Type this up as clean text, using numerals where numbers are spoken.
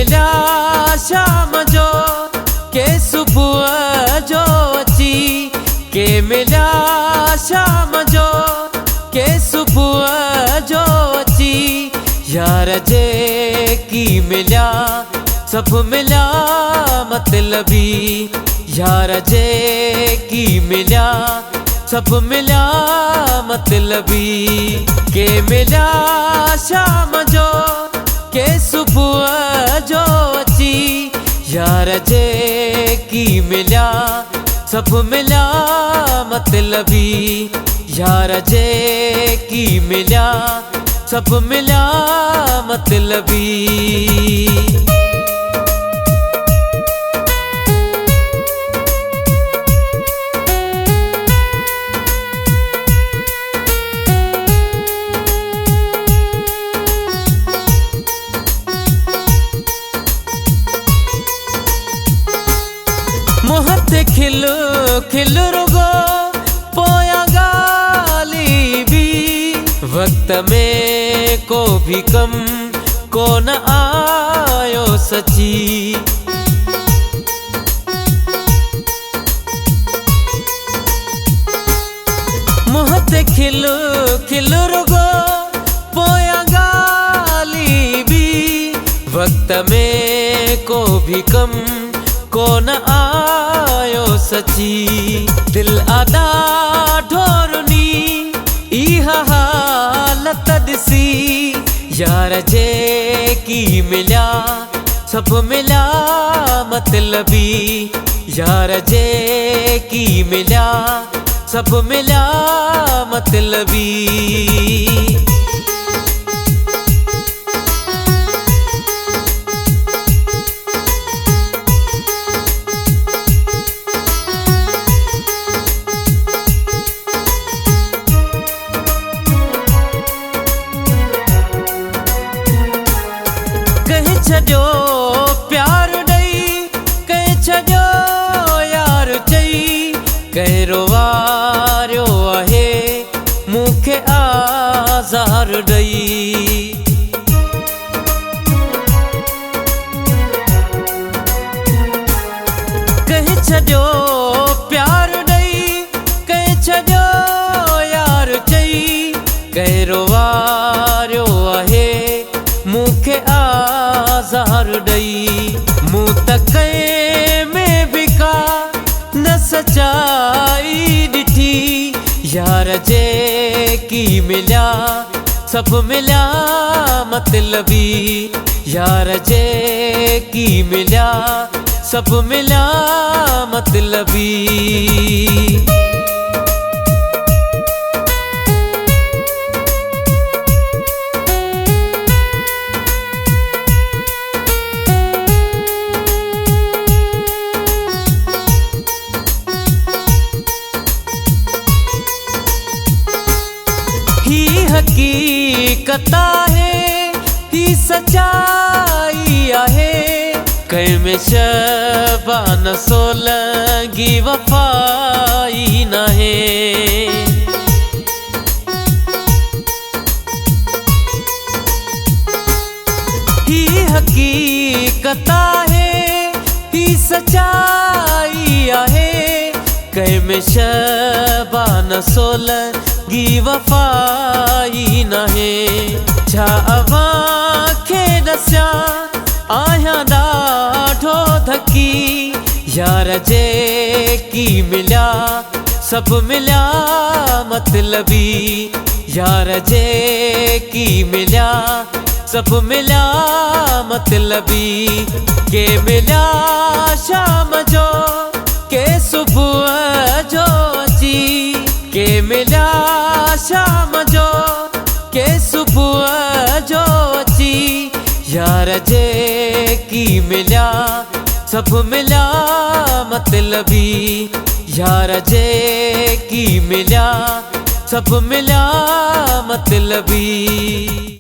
मिलिया शाम जो के सुबुह जो अची के मिलिया शाम जो के सुबुह जो अची यार जे की मिलिया सब मिलिया मतलबी यार जे की मिलिया सब मिलिया मतलबी के मिलिया शाम जो के सुबुह जो अची यार जे की मिलिया सब मिलिया मतलबी यार जे की मिलिया सब मिलिया मतलबी। मोहते खिलो खिलो रुगो पोया गाली भी वक्त में को भी कम को न आयो सची मोहते खिलो खिलो रुगो पोया गाली भी वक्त में को भी कम को न आयो सची दिल आदा ढोरनी इहा हालत दिसी यार जे की मिलिया सब मिलिया मतलबी यार जे की मिलिया सब मिलिया मतलबी। कहीं छो प्यार दई कहीं छो यार चई कहीं रोवारियो आहे मूंखे आज़ार दई कहीं छो प्यार दई कहीं छो यार चई कहीं रोवारियो आहे मूंखे आज़ार दई मूं तके में भी का न सचाई ॾिठी यार जे की मिलिया सब मिलिया मतलबी यार जे की मिलिया सब मिलिया मतलबी। ही हकीकत है ही सच्चाई आहे कहीं में शबान सोलंगी वफाई न है ही हकीकत है ही सच्चाई आहे कहीं में शबान सोलंगी वफाई न है छा अवांखे दस्या आहियां ॾाढो थकी यार जे की मिलिया सब मिलिया मतलबी यार जे की मिलिया सब मिलिया मतलबी के मिलिया शाम जो के सुबुह जो अची के मिलिया शाम जो के सुबुह जो अची यार जे की मिलिया सब मिलिया मतलबी यार जे की मिलिया सब मिलिया मतलबी।